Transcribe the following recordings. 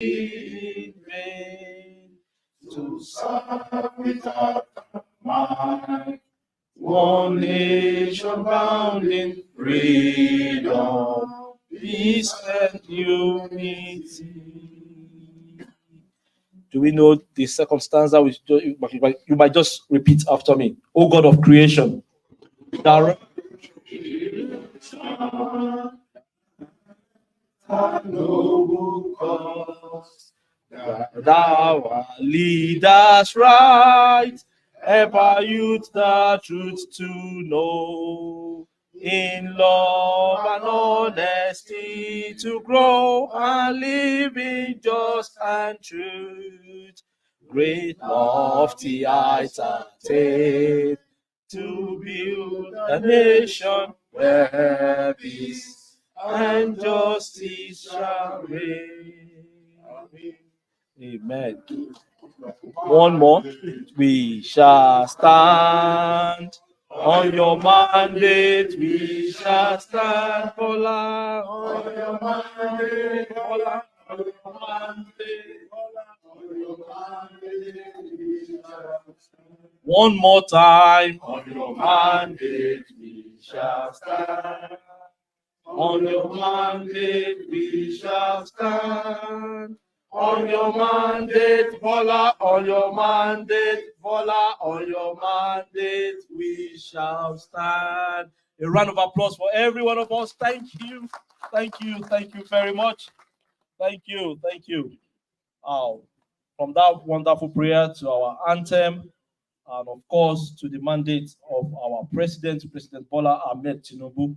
in vain to serve without mind. One nation bound in freedom, peace and unity. Do we know the circumstance that you might just repeat after me? O God of creation, direct noble cause, thou lead us right, ever youth the truth to know, in love and honesty to grow, and live in just and truth. Great lofty heights attain, to build a nation where peace and justice shall reign. Amen. One more. We shall stand on your mandate. We shall stand for life. On your mandate, for life. On your mandate, for life. On your mandate, we shall stand. One more time. On your mandate, we shall stand. On your mandate, we shall stand. On your mandate, Bola, on your mandate, Bola, on your mandate, we shall stand. A round of applause for every one of us. Thank you. Thank you. Thank you very much. Thank you. Thank you. From that wonderful prayer to our anthem, and of course to the mandate of our President Bola Ahmed Tinubu.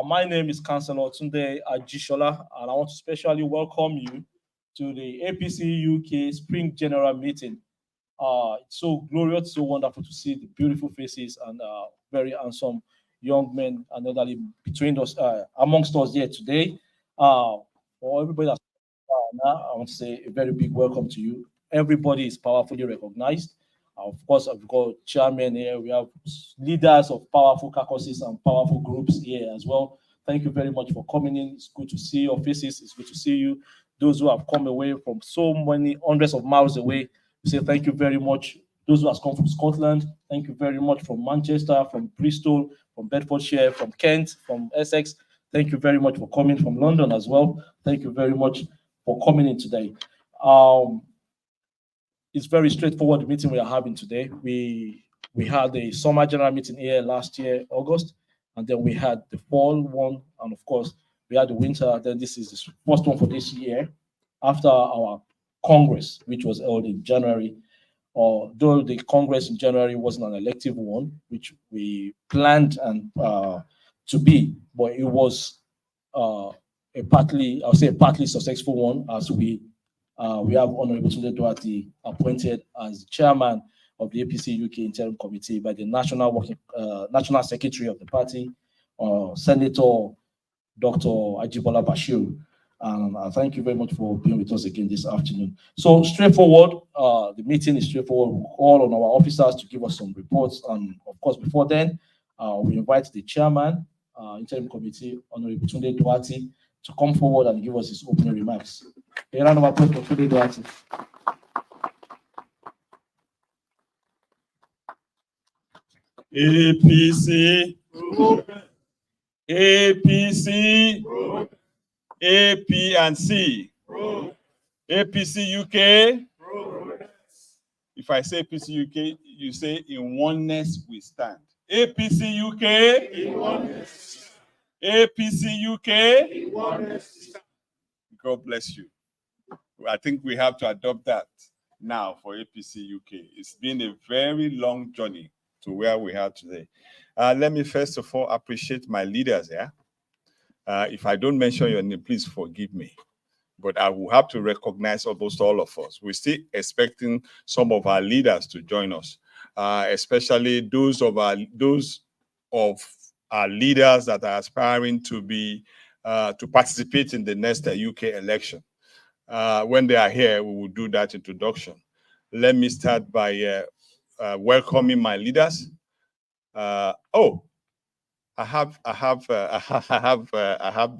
My name is Councillor Tunde Ajishola, and I want to specially welcome you to the APC UK Spring General Meeting. It's so glorious, so wonderful to see the beautiful faces and very handsome young men and elderly between us, amongst us here today. For everybody that's now, I want to say a very big welcome to you. Everybody is powerfully recognized. Of course, I've got chairman here. We have leaders of powerful caucuses and powerful groups here as well. Thank you very much for coming in. It's good to see your faces. It's good to see you. Those who have come away from so many hundreds of miles away, we say thank you very much. Those who have come from Scotland, thank you very much. From Manchester, from Bristol, from Bedfordshire, from Kent, from Essex, thank you very much for coming. From London as well, thank you very much for coming in today. It's very straightforward, the meeting we are having today. We had a summer general meeting here last year, August, and then we had the fall one, and of course, we had the winter. Then this is the first one for this year, after our Congress, which was held in January. Though the Congress in January wasn't an elective one, which we planned and to be, but it was a partly successful one, as we have Honorable Tunde Doherty appointed as chairman of the APC UK Interim Committee by the National Secretary of the party, Senator Dr. Ajibola Bashir. Thank you very much for being with us again this afternoon. So straightforward, the meeting is straightforward. We'll call on our officers to give us some reports. And of course, before then, we invite the chairman, Interim Committee, Honorable Tunde Doherty, to come forward and give us his opening remarks. A round of applause for Tunde Doherty. APC, APC, AP and C, APC UK. If I say APC UK, you say in oneness we stand. APC UK, in oneness. APC UK, in oneness. God bless you. I think we have to adopt that now for APC UK. It's been a very long journey to where we are today. Let me first of all appreciate my leaders here. If I don't mention your name, please forgive me. But I will have to recognize almost all of us. We're still expecting some of our leaders to join us, especially those of our leaders that are aspiring to be to participate in the next UK election. When they are here, we will do that introduction. Let me start by welcoming my leaders. I have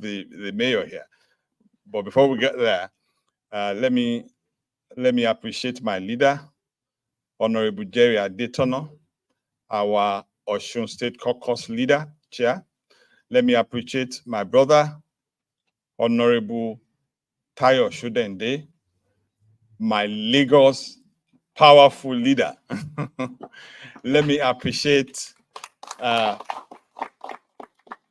the mayor here. But before we get there, Let me appreciate my leader, Honorable Jerry Adetono, our Osun State Caucus leader, chair. Let me appreciate my brother, Honorable Tayo Shudende, my Lagos powerful leader. Let me appreciate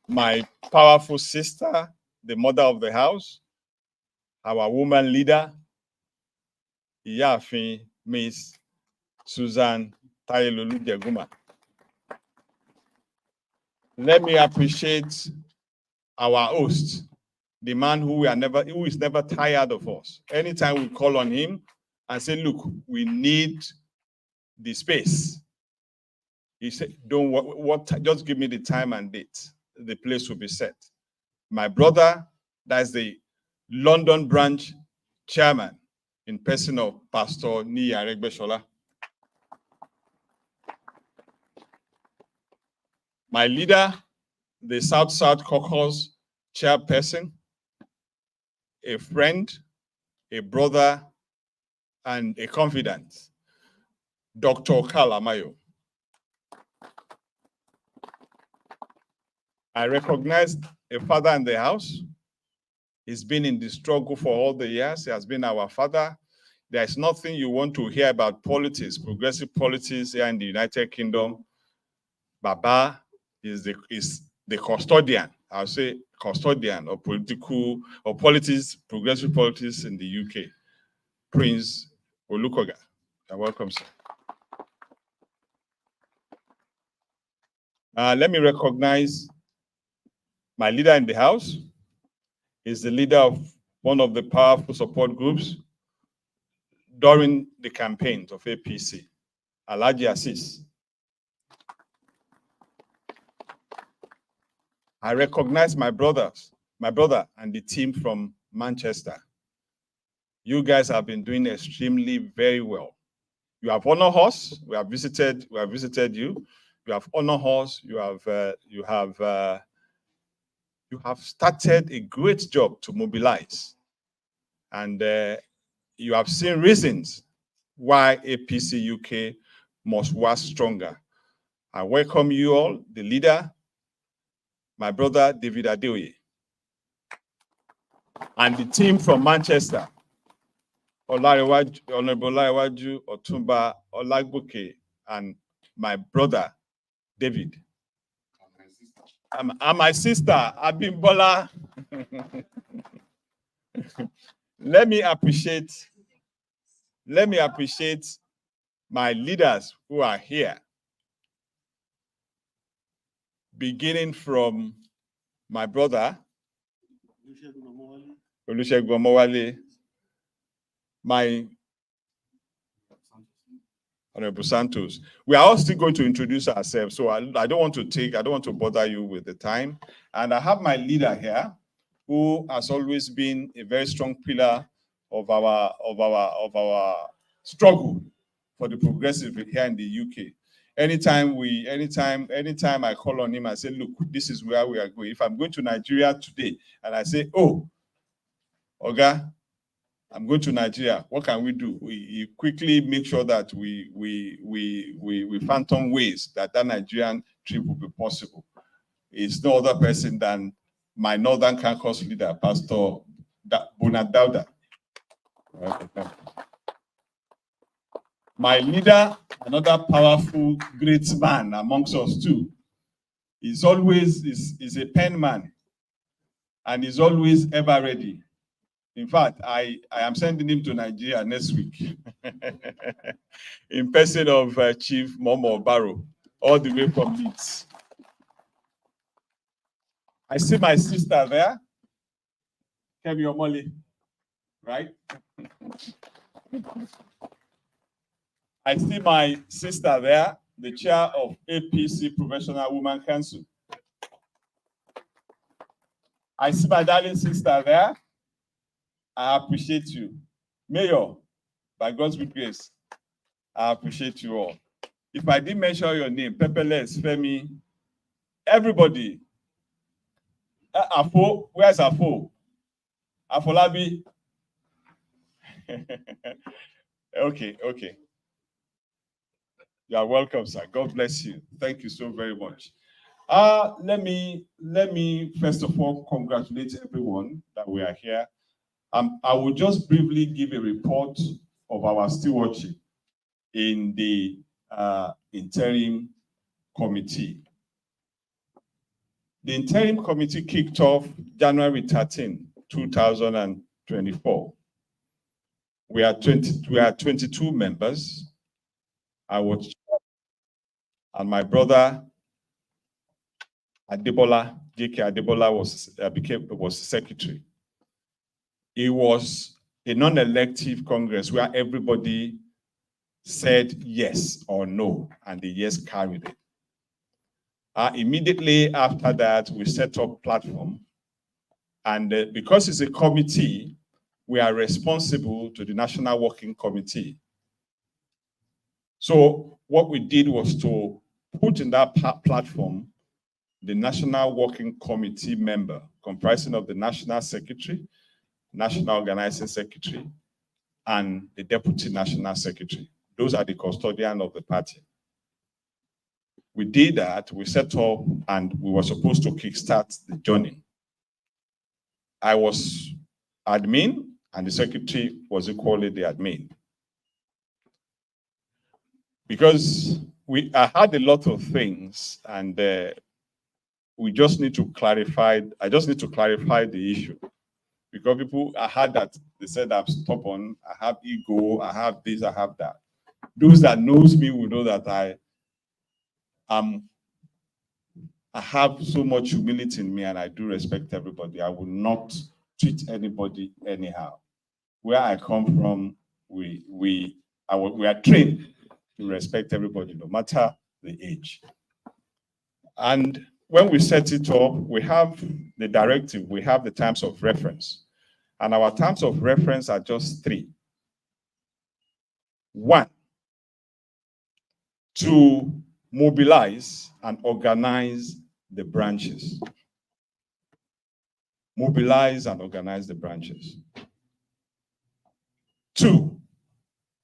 my powerful sister, the mother of the house, our woman leader, Iyafin Miss Susan Tayelolu Jeguma. Let me appreciate our host, the man who is never tired of us. Anytime we call on him and say, look, we need the space. He said, just give me the time and date. The place will be set. My brother, that's the London branch chairman in person of Pastor Niyi Aregbesola. My leader, the South-South Caucus chairperson, a friend, a brother, and a confidant, Dr. Kalamayo. I recognize a father in the house. He's been in the struggle for all the years. He has been our father. There's nothing you want to hear about politics, progressive politics here in the United Kingdom. Baba is the custodian, I'll say custodian of politics, progressive politics in the UK. Prince Olukoga. You're welcome, sir. Let me recognize my leader in the house. He's the leader of one of the powerful support groups during the campaigns of APC, Alhaji Assis. I recognize my brother and the team from Manchester. You guys have been doing extremely very well. You have honored us. We have visited you. You have honored us. You have started a great job to mobilize. And you have seen reasons why APC UK must work stronger. I welcome you all, the leader, my brother David Adeoye, and the team from Manchester, Honorable Olaiwaju Otumba Olagboke, and my brother David. And my sister Abimbola. Let me appreciate my leaders who are here, beginning from my brother Olusegun Omowale, my Honorable Santos. We are all still going to introduce ourselves, so I don't want to bother you with the time. And I have my leader here, who has always been a very strong pillar of our struggle for the progressive here in the UK. Anytime I call on him, I say, look, this is where we are going. If I'm going to Nigeria today and I say, oh, Oga, I'm going to Nigeria, what can we do? We quickly make sure that we phantom ways that Nigerian trip will be possible. It's no other person than my Northern Caucus leader, Pastor Bonadauda. My leader, another powerful, great man amongst us too, is a pen man, and is always ever ready. In fact, I am sending him to Nigeria next week in person of Chief Momo Barrow, all the way from Leeds. I see my sister there, Kemi Omole, right? I see my sister there, the chair of APC Professional Women Council. I see my darling sister there. I appreciate you. Mayor, by God's good grace, I appreciate you all. If I didn't mention your name, Pepeles, Femi, everybody. Afo, where's Afo? Afolabi. Okay. You are welcome, sir. God bless you. Thank you so very much. Let me first of all congratulate everyone that we are here. I will just briefly give a report of our stewardship in the interim committee. The interim committee kicked off January 13, 2024. We are 22 members. I was, and my brother Adebola, JK Adebola was secretary. It was a non-elective Congress where everybody said yes or no, and the yes carried it. Immediately after that, we set up platform. And because it's a committee, we are responsible to the National Working Committee. So what we did was to put in that platform the National Working Committee member, comprising of the National Secretary, National Organizing Secretary, and the Deputy National Secretary. Those are the custodian of the party. We did that, we set up, and we were supposed to kickstart the journey. I was admin, and the secretary was equally the admin. Because I had a lot of things, and we just need to clarify, I just need to clarify the issue. Because people, I had that, they said I'm stubborn, I have ego, I have this, I have that. Those that knows me will know that I have so much humility in me, and I do respect everybody. I will not treat anybody anyhow. Where I come from, we are trained to respect everybody, no matter the age. And when we set it up, we have the directive, we have the terms of reference. And our terms of reference are just 3. 1, to mobilize and organize the branches. Mobilize and organize the branches. 2,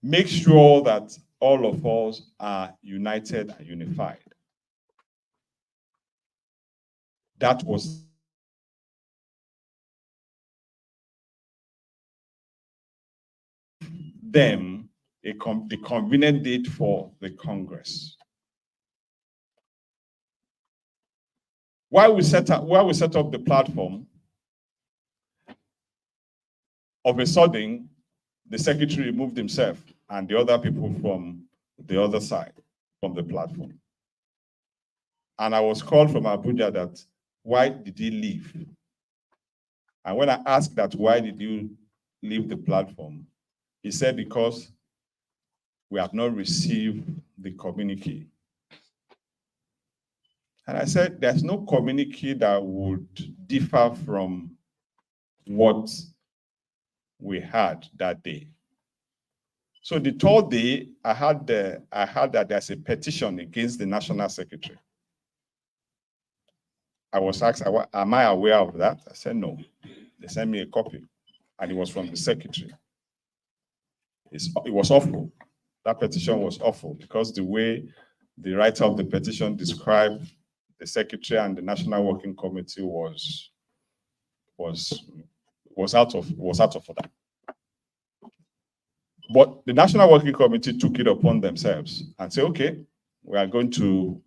make sure that all of us are united and unified. That was them the convenient date for the Congress. While we set up the platform, of a sudden, the secretary removed himself and the other people from the other side, from the platform. And I was called from Abuja that, why did he leave? And when I asked that, why did you leave the platform? He said, because we have not received the communique. And I said, there's no communique that would differ from what we had that day. So the 3rd day, I heard that there's a petition against the National Secretary. I was asked, am I aware of that? I said, no. They sent me a copy, and it was from the secretary. It was awful. That petition was awful because the way the writer of the petition described the secretary and the National Working Committee was out of order. But the National Working Committee took it upon themselves and said, okay, we are going to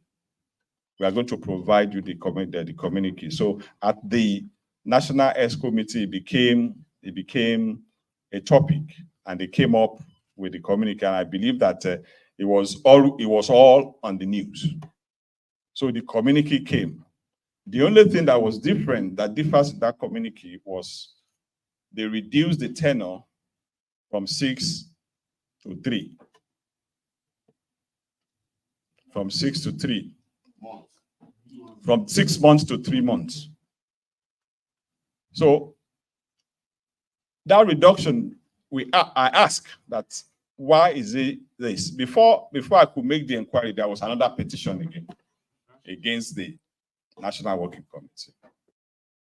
provide you the communique. So at the National S Committee, it became a topic, and they came up with the communique. And I believe that it was all on the news. So the communique came. The only thing that was different, that differs in that communique, was they reduced the tenure from 6 to 3. From 6 to 3. From 6 months to 3 months. So that reduction, I asked that, why is it this? Before I could make the inquiry, there was another petition again against the National Working Committee.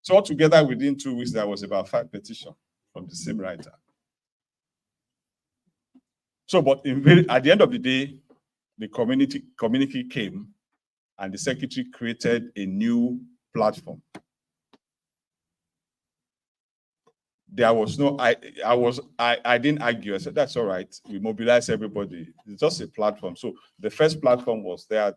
So altogether, within 2 weeks, there was about 5 petitions from the same writer. So, but at the end of the day, the community came, and the secretary created a new platform. There was no, I didn't argue. I said, that's all right. We mobilize everybody. It's just a platform. So the first platform was there.